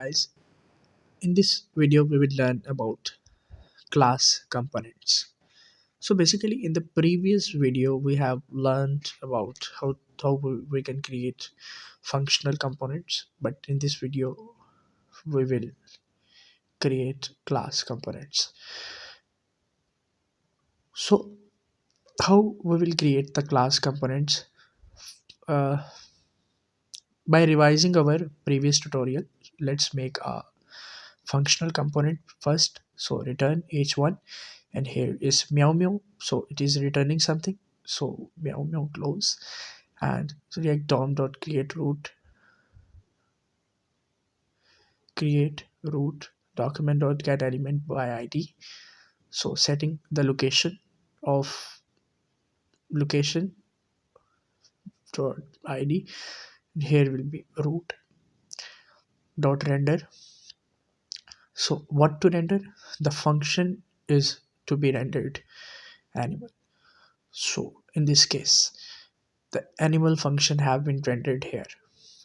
Guys, in this video we will learn about class components. So basically in the previous video we have learned about how we can create functional components, but in this video we will create class components. So how we will create the class components? uh, by revising our previous tutorial, let's make a functional component first. So return h1, and here is meow meow, so it is returning something. So meow meow close, and so react dom dot create root document dot get element by id. So setting the location dot id. Here will be root dot render. So what to render? The function is to be rendered animal. So in this case, the animal function have been rendered here.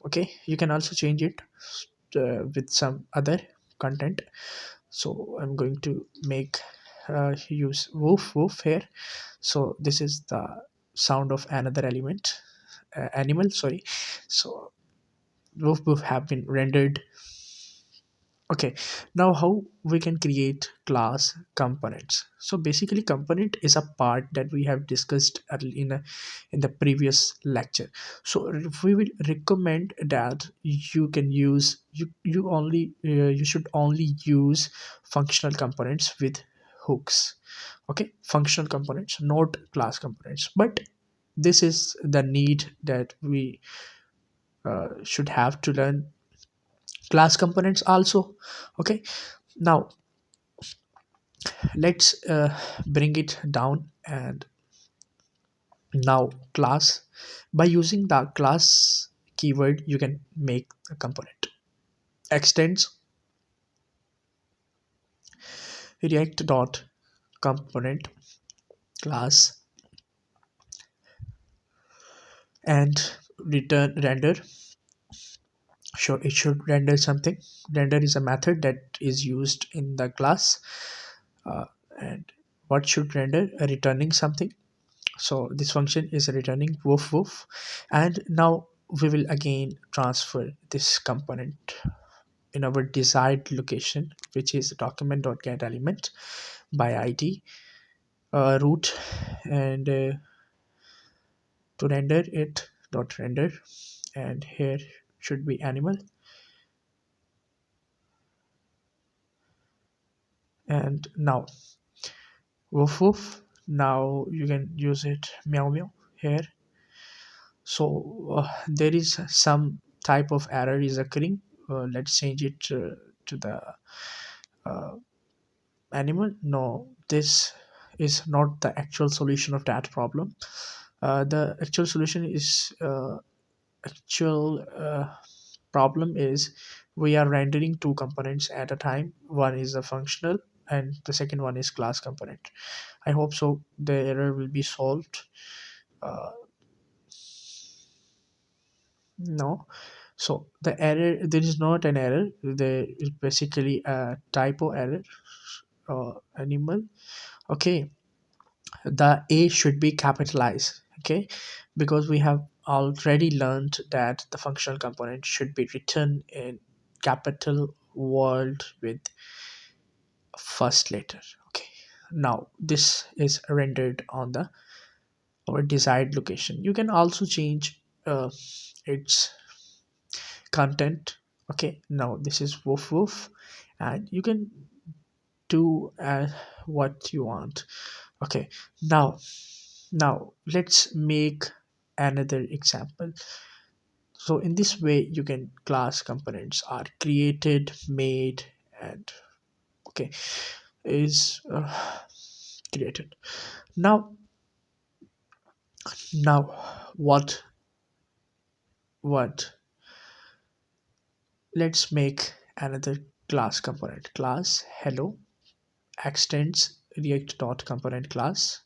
Okay, you can also change it with some other content. So I'm going to make use woof woof here. So this is the sound of another element, animal, sorry. So woof woof have been rendered. Okay, now how we can create class components? So basically component is a part that we have discussed in the previous lecture. So we will recommend that you can use you should only use functional components with hooks. Okay, functional components, not class components, but this is the need that we should have to learn class components also. Okay, now let's bring it down. And now class, by using the class keyword you can make a component. Extends react dot component class, and return render. Sure, it should render something. Render is a method that is used in the class. uh, and what should render? Returning something. So this function is returning woof woof. And now we will again transfer this component in our desired location, which is document.getElement by id, root, and to render it dot render, and here should be animal. And now woof woof, now you can use it meow meow here. So there is some type of error is occurring. Let's change it to the uh, animal. No, this is not the actual solution of that problem. The actual solution is actual problem is we are rendering two components at a time. One is a functional and the second one is class component. I hope so the error will be solved. uh, no, so the error, there is not an error, there is basically a typo error. Animal. Okay, the a should be capitalized. Okay, because we have already learned that the functional component should be written in capital word with first letter. Okay, now this is rendered on the our desired location. You can also change its content. Okay, now this is woof woof, and you can do what you want. Okay, now let's make another example. So in this way you can class components are created, made, and okay, is created. Now now what let's make another class component. Class hello extends react dot component class,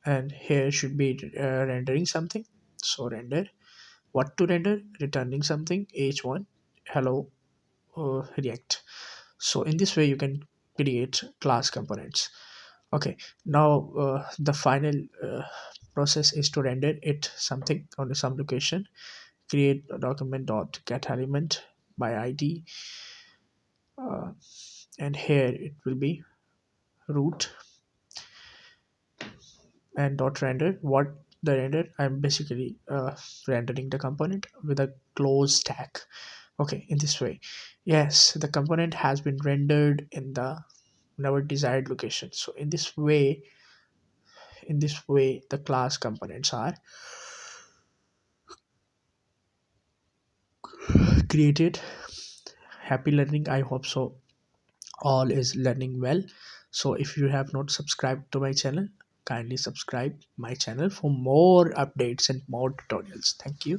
and here should be rendering something. So render what to render, returning something, h1, hello, react. So in this way you can create class components. Okay, now the final process is to render it something on some location. Create a document dot get element by id, and here it will be root and dot render. What the render, I'm basically rendering the component with a close tag. Okay, in this way, yes, the component has been rendered in the our desired location. So in this way the class components are created. Happy learning, I hope so all is learning well. So if you have not subscribed to my channel, kindly subscribe my channel for more updates and more tutorials. Thank you.